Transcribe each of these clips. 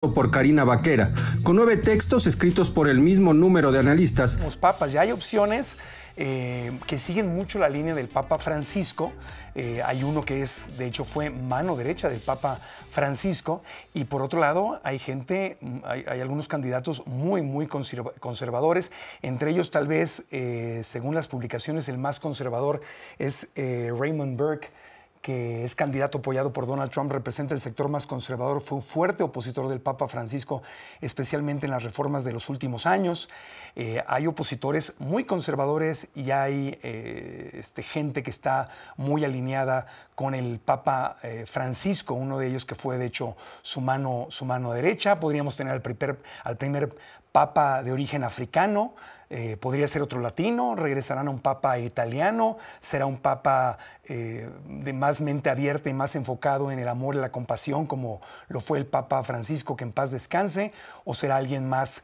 Por Karina Vaquera, con 9 textos escritos por el mismo número de analistas. Los papas, ya hay opciones que siguen mucho la línea del Papa Francisco. Hay uno que de hecho fue mano derecha del Papa Francisco, y por otro lado hay algunos candidatos muy conservadores. Entre ellos, tal vez, según las publicaciones, el más conservador es Raymond Burke, que es candidato apoyado por Donald Trump, representa el sector más conservador, fue un fuerte opositor del Papa Francisco, especialmente en las reformas de los últimos años. Hay opositores muy conservadores y hay gente que está muy alineada con el Papa Francisco, uno de ellos que fue de hecho su mano derecha. Podríamos tener al primer papa de origen africano. Podría ser otro latino, regresarán a un papa italiano, será un papa de más mente abierta y más enfocado en el amor y la compasión, como lo fue el Papa Francisco, que en paz descanse, o será alguien más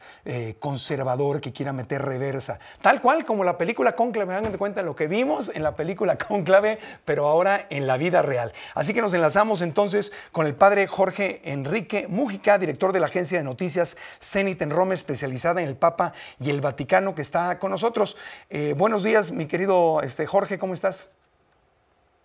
conservador que quiera meter reversa. Tal cual como la película Cónclave, hagan de cuenta lo que vimos en la película Cónclave, pero ahora en la vida real. Así que nos enlazamos entonces con el padre Jorge Enrique Mújica, director de la agencia de noticias Zenit en Roma, especializada en el Papa y el Vaticano, que está con nosotros. Buenos días, mi querido Jorge, ¿cómo estás?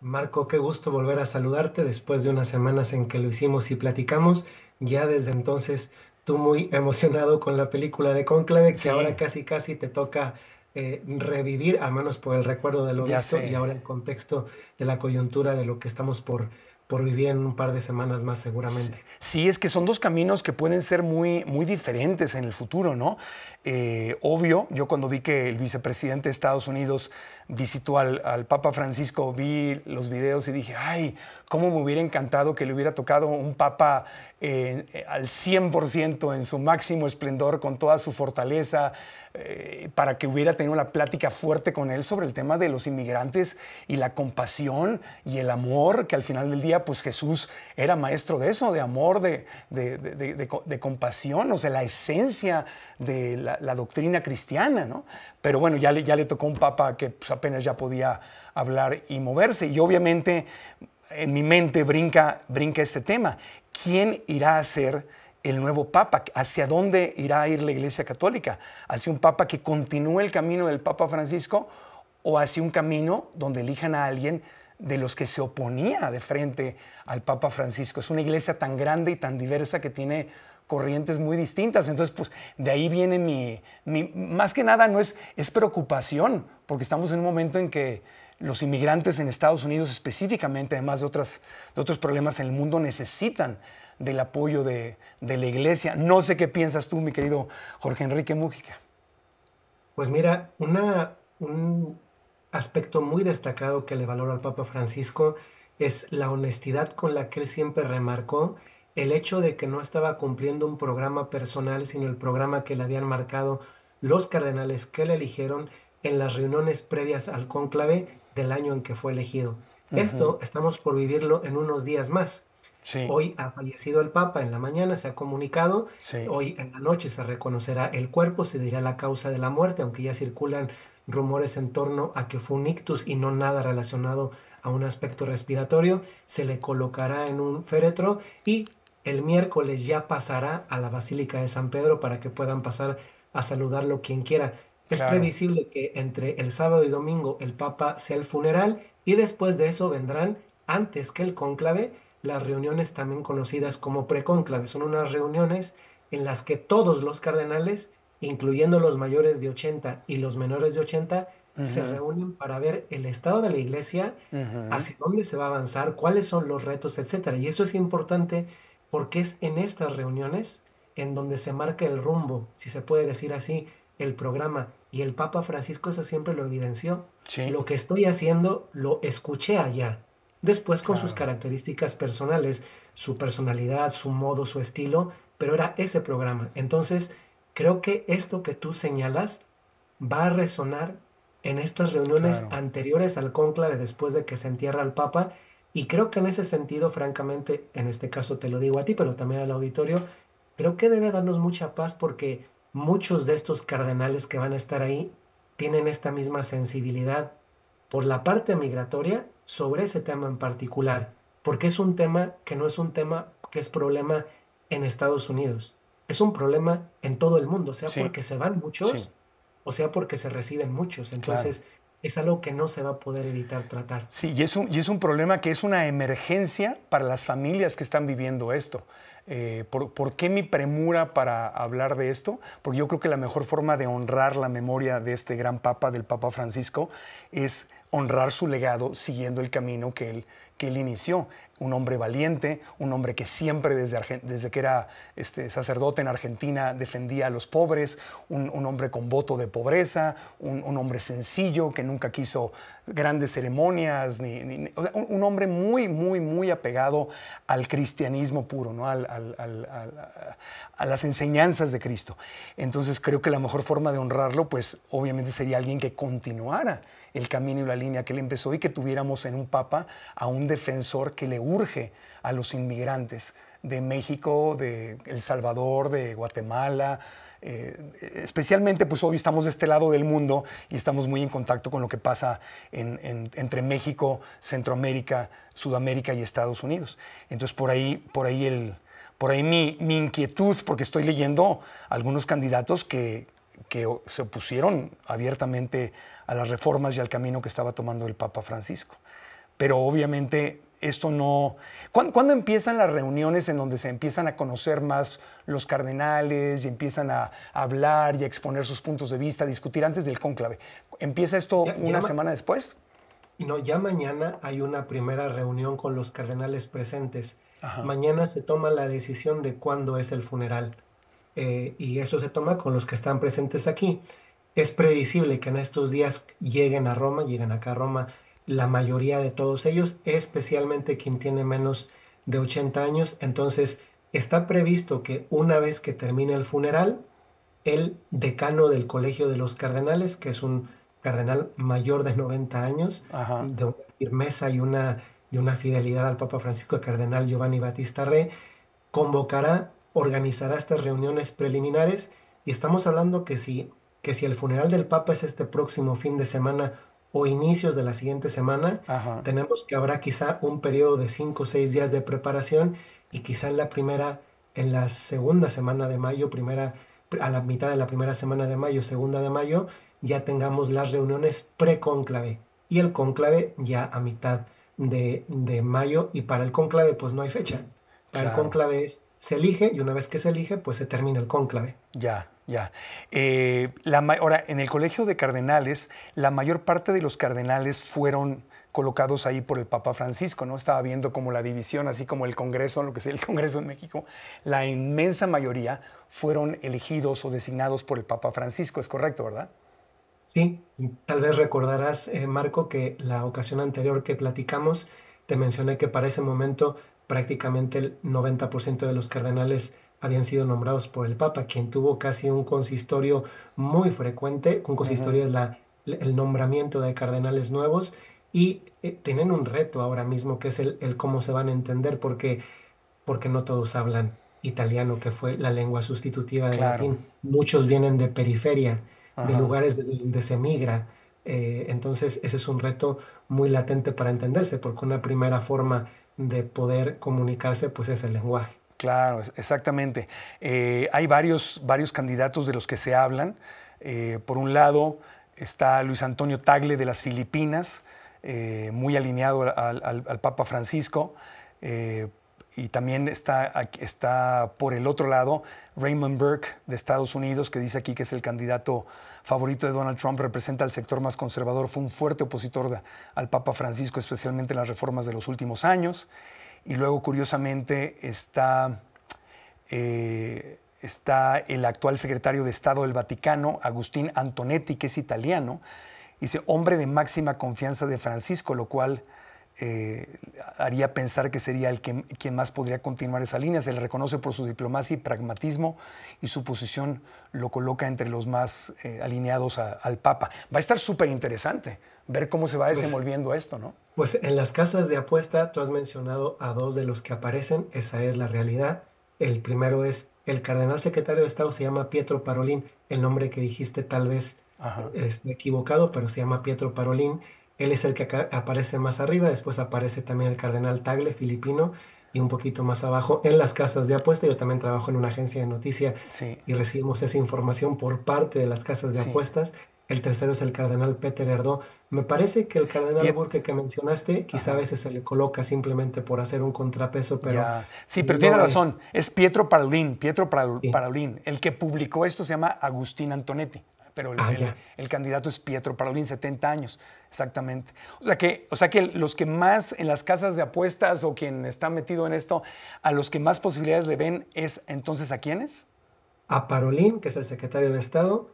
Marco, qué gusto volver a saludarte después de unas semanas en que lo hicimos y platicamos. Ya desde entonces, tú muy emocionado con la película de Cónclave, Sí. que ahora casi te toca revivir, al menos por el recuerdo de lo Ya visto, sé. y ahora el contexto de la coyuntura de lo que estamos por vivir en un par de semanas más seguramente. Sí, es que son dos caminos que pueden ser muy diferentes en el futuro, ¿no? Obvio, yo cuando vi que el vicepresidente de Estados Unidos visitó al Papa Francisco, vi los videos y dije, ay, cómo me hubiera encantado que le hubiera tocado un papa al 100% en su máximo esplendor, con toda su fortaleza, para que hubiera tenido una plática fuerte con él sobre el tema de los inmigrantes y la compasión y el amor, que al final del día, pues Jesús era maestro de eso, de amor, de compasión, o sea, la esencia de la doctrina cristiana, ¿no? Pero bueno, ya le tocó un papa que pues, apenas ya podía hablar y moverse, y obviamente en mi mente brinca este tema. ¿Quién irá a ser el nuevo papa? ¿Hacia dónde irá a ir la Iglesia Católica? ¿Hacia un papa que continúe el camino del Papa Francisco, o hacia un camino donde elijan a alguien de los que se oponía de frente al Papa Francisco? Es una iglesia tan grande y tan diversa que tiene corrientes muy distintas. Entonces, pues de ahí viene más que nada no es preocupación, porque estamos en un momento en que los inmigrantes en Estados Unidos específicamente, además de otros problemas en el mundo, necesitan del apoyo de la iglesia. No sé qué piensas tú, mi querido Jorge Enrique Mújica. Pues mira, un aspecto muy destacado que le valoro al Papa Francisco es la honestidad con la que él siempre remarcó el hecho de que no estaba cumpliendo un programa personal, sino el programa que le habían marcado los cardenales que le eligieron en las reuniones previas al cónclave del año en que fue elegido. Esto estamos por vivirlo en unos días más. Sí. Hoy ha fallecido el Papa, en la mañana se ha comunicado, Sí. hoy en la noche se reconocerá el cuerpo, se dirá la causa de la muerte, aunque ya circulan rumores en torno a que fue un ictus y no nada relacionado a un aspecto respiratorio. Se le colocará en un féretro y el miércoles ya pasará a la Basílica de San Pedro para que puedan pasar a saludarlo quien quiera. Es Claro. previsible que entre el sábado y domingo el Papa sea el funeral, y después de eso vendrán, antes que el cónclave, las reuniones también conocidas como precónclave. Son unas reuniones en las que todos los cardenales, incluyendo los mayores de 80 y los menores de 80, se reúnen para ver el estado de la iglesia, hacia dónde se va a avanzar, cuáles son los retos, etcétera. Y eso es importante porque es en estas reuniones en donde se marca el rumbo, si se puede decir así, el programa. Y el Papa Francisco eso siempre lo evidenció. Sí. Lo que estoy haciendo lo escuché allá. Después con sus Claro. características personales, su personalidad, su modo, su estilo, pero era ese programa. Entonces, creo que esto que tú señalas va a resonar en estas reuniones Claro. anteriores al cónclave después de que se entierra al Papa, y creo que en ese sentido, francamente, en este caso te lo digo a ti, pero también al auditorio, creo que debe darnos mucha paz porque muchos de estos cardenales que van a estar ahí tienen esta misma sensibilidad por la parte migratoria sobre ese tema en particular, porque es un tema que no es un tema que es problema en Estados Unidos. Es un problema en todo el mundo, sea Sí, porque se van sí, muchos o sea porque se reciben muchos. claro. Entonces, es algo que no se va a poder evitar tratar. Sí, y es un problema que es una emergencia para las familias que están viviendo esto. ¿Por qué mi premura para hablar de esto? Porque yo creo que la mejor forma de honrar la memoria de este gran papa, del Papa Francisco, es honrar su legado siguiendo el camino que él inició. Un hombre valiente, un hombre que siempre desde que era sacerdote en Argentina defendía a los pobres, un hombre con voto de pobreza, un hombre sencillo que nunca quiso grandes ceremonias, o sea, un hombre muy, muy, muy apegado al cristianismo puro, ¿no? A las enseñanzas de Cristo. Entonces creo que la mejor forma de honrarlo, pues obviamente sería alguien que continuara el camino y la línea que él empezó y que tuviéramos en un papa a un defensor que le urge a los inmigrantes de México, de El Salvador, de Guatemala. Especialmente, pues hoy estamos de este lado del mundo y estamos muy en contacto con lo que pasa entre México, Centroamérica, Sudamérica y Estados Unidos. Entonces, por ahí mi inquietud, porque estoy leyendo algunos candidatos que se opusieron abiertamente a las reformas y al camino que estaba tomando el Papa Francisco. Pero obviamente esto no... ¿Cuándo empiezan las reuniones en donde se empiezan a conocer más los cardenales y empiezan a hablar y a exponer sus puntos de vista, a discutir antes del cónclave? ¿Empieza esto Ya, una semana después? y no, ya mañana hay una primera reunión con los cardenales presentes. Ajá. Mañana se toma la decisión de cuándo es el funeral. Y eso se toma con los que están presentes aquí. Es previsible que en estos días lleguen a Roma, lleguen acá a Roma, la mayoría de todos ellos, especialmente quien tiene menos de 80 años. Entonces, está previsto que una vez que termine el funeral, el decano del Colegio de los Cardenales, que es un cardenal mayor de 90 años, Ajá. de una firmeza de una fidelidad al Papa Francisco, el cardenal Giovanni Battista Re, convocará, organizará estas reuniones preliminares y estamos hablando que si el funeral del Papa es este próximo fin de semana o inicios de la siguiente semana, Ajá. tenemos que habrá quizá un periodo de 5 o 6 días de preparación y quizá en la segunda semana de mayo, a la mitad de la primera semana de mayo, segunda de mayo, ya tengamos las reuniones pre-cónclave y el cónclave ya a mitad de mayo y para el cónclave pues no hay fecha. Para el Claro. cónclave se elige y una vez que se elige, pues se termina el cónclave. Ya, ya. Ahora, en el Colegio de Cardenales, la mayor parte de los cardenales fueron colocados ahí por el Papa Francisco, ¿no? Estaba viendo como la división, así como el Congreso, lo que es el Congreso en México. La inmensa mayoría fueron elegidos o designados por el Papa Francisco, es correcto, ¿verdad? Sí, tal vez recordarás, Marco, que la ocasión anterior que platicamos, te mencioné que para ese momento prácticamente el 90% de los cardenales habían sido nombrados por el Papa, quien tuvo casi un consistorio muy frecuente. Un Ujú. consistorio es el nombramiento de cardenales nuevos y tienen un reto ahora mismo que es el cómo se van a entender, porque no todos hablan italiano, que fue la lengua sustitutiva del Claro. latín. Muchos vienen de periferia, de Ajá. lugares de donde se migra. Entonces, ese es un reto muy latente para entenderse, porque una primera forma de poder comunicarse, pues es el lenguaje. Claro, exactamente. Hay varios candidatos de los que se hablan. Por un lado está Luis Antonio Tagle de las Filipinas, muy alineado al Papa Francisco. Eh, y también está por el otro lado Raymond Burke de Estados Unidos, que dice aquí que es el candidato favorito de Donald Trump, representa al sector más conservador, fue un fuerte opositor al Papa Francisco, especialmente en las reformas de los últimos años. Y luego, curiosamente, está el actual secretario de Estado del Vaticano, Agustín Antonetti, que es italiano. Dice, hombre de máxima confianza de Francisco, lo cual haría pensar que sería quien más podría continuar esa línea. Se le reconoce por su diplomacia y pragmatismo y su posición lo coloca entre los más alineados al Papa. Va a estar súper interesante ver cómo se va Pues, desenvolviendo esto, ¿no? pues en las casas de apuesta, tú has mencionado a dos de los que aparecen, esa es la realidad. El primero es el cardenal secretario de Estado, se llama Pietro Parolin, el nombre que dijiste tal vez Ajá. esté equivocado, pero se llama Pietro Parolin. Él es el que aparece más arriba, después aparece también el cardenal Tagle, filipino, y un poquito más abajo en las casas de apuesta. Yo también trabajo en una agencia de noticias Sí, y recibimos esa información por parte de las casas de sí. apuestas. El tercero es el cardenal Peter Erdó. Me parece que el cardenal Piet- Burke que mencionaste, quizá a Ajá. veces se le coloca simplemente por hacer un contrapeso, pero Ya. Sí, pero tiene no es. razón. Es Pietro Parolin. Sí. Parolin. El que publicó esto se llama Agustín Antonetti. Pero Ah, ya. el candidato es Pietro Parolin, 70 años, exactamente. O sea que los que más en las casas de apuestas o quien está metido en esto, a los que más posibilidades le ven es entonces ¿a quiénes? A Parolín, que es el secretario de Estado,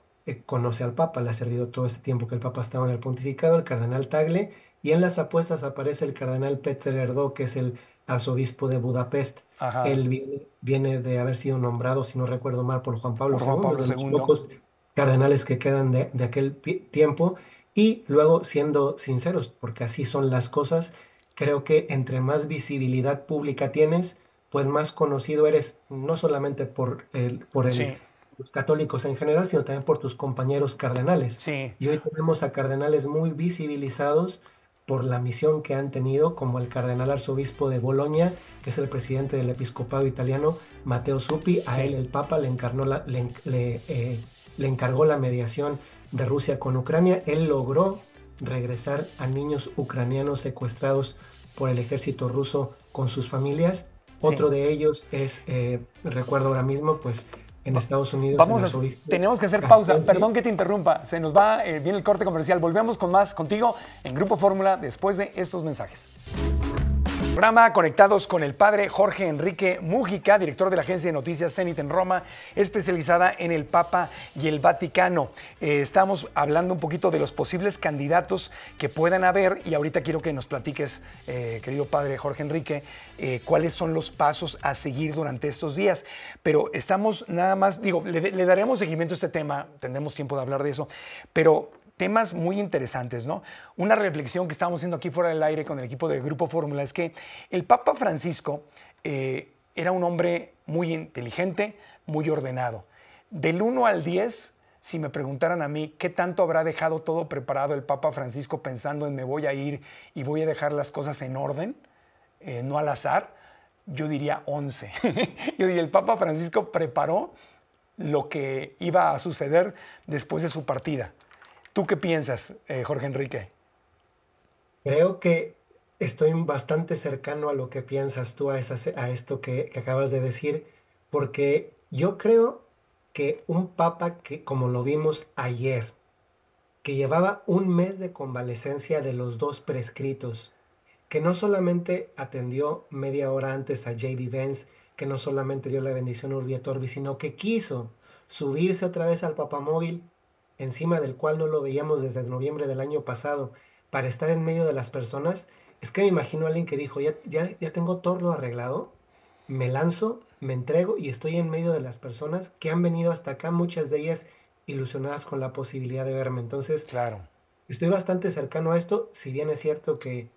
conoce al Papa, le ha servido todo este tiempo que el Papa estaba en el pontificado, el cardenal Tagle, y en las apuestas aparece el cardenal Peter Erdó, que es el arzobispo de Budapest. Ajá, Él viene de haber sido nombrado, si no recuerdo mal, por Juan Pablo por Juan II, es Pablo de los II. pocos cardenales que quedan de aquel tiempo. Y luego, siendo sinceros, porque así son las cosas, creo que entre más visibilidad pública tienes, pues más conocido eres, no solamente por Sí, los católicos en general, sino también por tus compañeros cardenales. sí, Y hoy tenemos a cardenales muy visibilizados por la misión que han tenido, como el cardenal arzobispo de Bolonia, que es el presidente del episcopado italiano, Matteo Zuppi. A él sí. el Papa le encargó la mediación de Rusia con Ucrania. Él logró regresar a niños ucranianos secuestrados por el ejército ruso con sus familias. Sí. Otro de ellos es, recuerdo ahora mismo, pues en Va- Estados Unidos, el Vamos a, arzobispo tenemos que hacer pausa. castrense. Perdón que te interrumpa. Se nos va, viene el corte comercial. Volvemos con más contigo en Grupo Fórmula después de estos mensajes. Programa Conectados con el padre Jorge Enrique Mújica, director de la agencia de noticias Zenit en Roma, especializada en el Papa y el Vaticano. Estamos hablando un poquito de los posibles candidatos que puedan haber y ahorita quiero que nos platiques, querido padre Jorge Enrique, cuáles son los pasos a seguir durante estos días. Pero estamos nada más, digo, le daremos seguimiento a este tema, tendremos tiempo de hablar de eso, pero temas muy interesantes, ¿no? Una reflexión que estábamos haciendo aquí fuera del aire con el equipo de Grupo Fórmula es que el Papa Francisco era un hombre muy inteligente, muy ordenado. Del 1 al 10, si me preguntaran a mí qué tanto habrá dejado todo preparado el Papa Francisco pensando en me voy a ir y voy a dejar las cosas en orden, no al azar, yo diría 11. Yo diría, el Papa Francisco preparó lo que iba a suceder después de su partida. ¿Tú qué piensas, Jorge Enrique? Creo que estoy bastante cercano a lo que piensas tú, a esto que acabas de decir, porque yo creo que un papa que, como lo vimos ayer, que llevaba un mes de convalecencia de los dos prescritos, que no solamente atendió media hora antes a J.D. Vance, que no solamente dio la bendición Urbi et Orbi, sino que quiso subirse otra vez al papamóvil, encima del cual no lo veíamos desde noviembre del año pasado, para estar en medio de las personas. Es que me imagino a alguien que dijo, ya tengo todo arreglado, me lanzo, me entrego y estoy en medio de las personas que han venido hasta acá, muchas de ellas ilusionadas con la posibilidad de verme. Entonces, Claro, estoy bastante cercano a esto, si bien es cierto que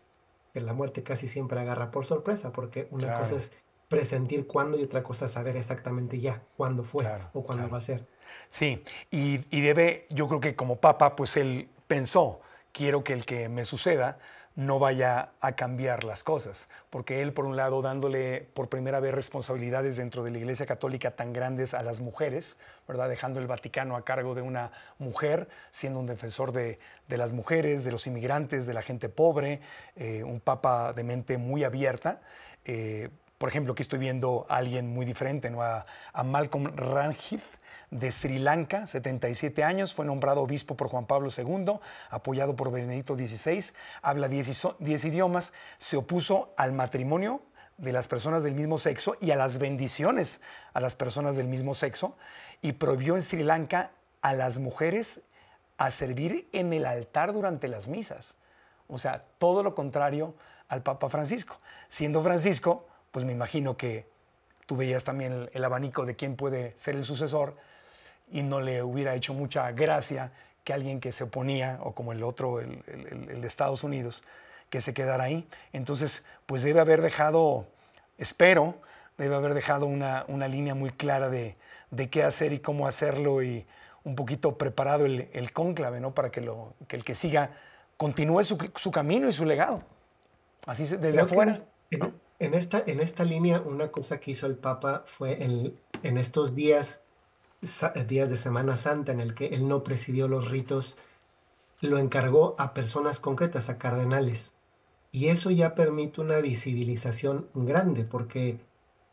la muerte casi siempre agarra por sorpresa, porque una cosa claro, es presentir cuándo y otra cosa es saber exactamente ya cuándo fue claro, o cuándo claro. va a ser. Sí, y debe, yo creo que como papa, pues él pensó, quiero que el que me suceda no vaya a cambiar las cosas, porque él, por un lado, dándole por primera vez responsabilidades dentro de la Iglesia Católica tan grandes a las mujeres, ¿verdad? Dejando el Vaticano a cargo de una mujer, siendo un defensor de las mujeres, de los inmigrantes, de la gente pobre, un papa de mente muy abierta. Por ejemplo, aquí estoy viendo a alguien muy diferente, ¿no? A Malcolm Ranjit, de Sri Lanka, 77 años, fue nombrado obispo por Juan Pablo II, apoyado por Benedicto XVI, habla 10 idiomas, se opuso al matrimonio de las personas del mismo sexo y a las bendiciones a las personas del mismo sexo y prohibió en Sri Lanka a las mujeres a servir en el altar durante las misas. O sea, todo lo contrario al Papa Francisco. Siendo Francisco, pues me imagino que tú veías también el abanico de quién puede ser el sucesor y no le hubiera hecho mucha gracia que alguien que se oponía, o como el otro, el de Estados Unidos, que se quedara ahí. Entonces, pues debe haber dejado, espero, debe haber dejado una línea muy clara de qué hacer y cómo hacerlo y un poquito preparado el cónclave, ¿no? Para que el que siga continúe su camino y su legado. Así desde Creo que afuera, ¿no? en esta línea, una cosa que hizo el Papa fue en estos días, días de Semana Santa, en el que él no presidió los ritos, lo encargó a personas concretas, a cardenales. Y eso ya permite una visibilización grande, porque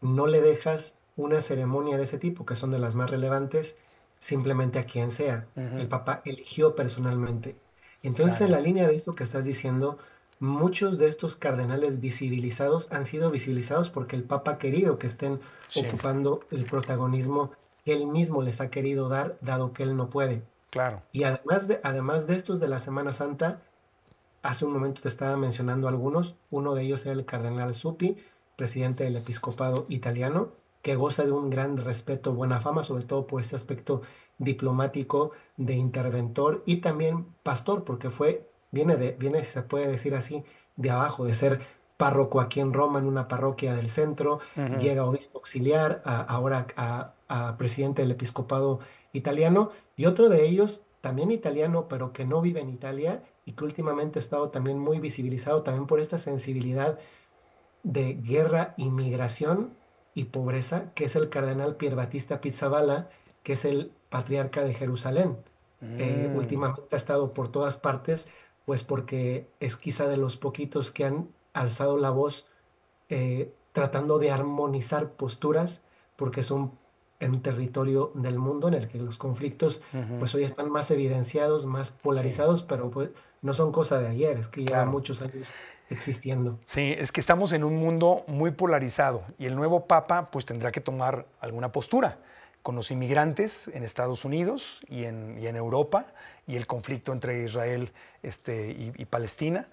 no le dejas una ceremonia de ese tipo, que son de las más relevantes, simplemente a quien sea. El Ujú. Papa eligió personalmente. Entonces, en Claro, la línea de esto que estás diciendo, muchos de estos cardenales visibilizados han sido visibilizados porque el Papa ha querido que estén sí, ocupando el protagonismo que él mismo les ha querido dar, dado que él no puede. claro. Y además de estos de la Semana Santa, hace un momento te estaba mencionando algunos. Uno de ellos era el cardenal Zuppi, presidente del episcopado italiano, que goza de un gran respeto, buena fama, sobre todo por este aspecto diplomático de interventor y también pastor, porque viene, si se puede decir así, de abajo, de ser párroco aquí en Roma, en una parroquia del centro, Ujú. llega a obispo auxiliar, ahora a presidente del episcopado italiano, y otro de ellos, también italiano, pero que no vive en Italia y que últimamente ha estado también muy visibilizado también por esta sensibilidad de guerra, inmigración y pobreza, que es el cardenal Pierbattista Pizzaballa, que es el patriarca de Jerusalén. Mm, Últimamente ha estado por todas partes, pues porque es quizá de los poquitos que han alzado la voz tratando de armonizar posturas, porque son en un territorio del mundo en el que los conflictos ujú. pues hoy están más evidenciados, más Sí, polarizados, pero pues no son cosa de ayer, es que llevan claro. muchos años existiendo. Sí, es que estamos en un mundo muy polarizado y el nuevo papa pues tendrá que tomar alguna postura con los inmigrantes en Estados Unidos y en Europa y el conflicto entre Israel y Palestina.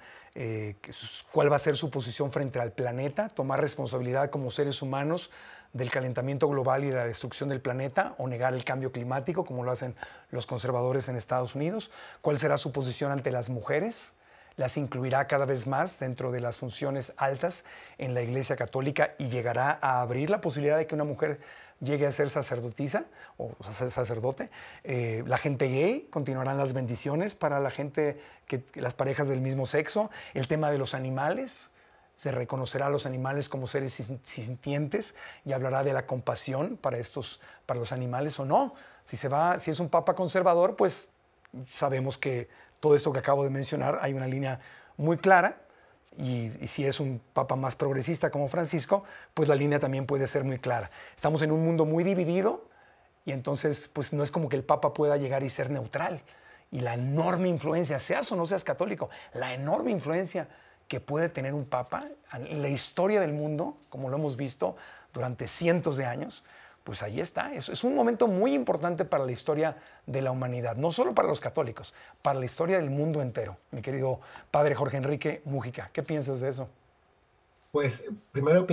¿Cuál va a ser su posición frente al planeta? ¿Tomar responsabilidad como seres humanos del calentamiento global y de la destrucción del planeta o negar el cambio climático como lo hacen los conservadores en Estados Unidos? ¿Cuál será su posición ante las mujeres? Las incluirá cada vez más dentro de las funciones altas en la Iglesia Católica y llegará a abrir la posibilidad de que una mujer llegue a ser sacerdotisa o sacerdote. La gente gay, continuarán las bendiciones para la gente, las parejas del mismo sexo. El tema de los animales, se reconocerá a los animales como seres sintientes y hablará de la compasión para los animales o no. Si es un papa conservador, pues sabemos que todo esto que acabo de mencionar hay una línea muy clara y si es un papa más progresista como Francisco, pues la línea también puede ser muy clara. Estamos en un mundo muy dividido y entonces pues no es como que el papa pueda llegar y ser neutral. Y la enorme influencia, seas o no seas católico, la enorme influencia que puede tener un papa en la historia del mundo, como lo hemos visto durante cientos de años, pues ahí está. Es un momento muy importante para la historia de la humanidad, no solo para los católicos, para la historia del mundo entero. Mi querido padre Jorge Enrique Mújica, ¿qué piensas de eso? Pues primero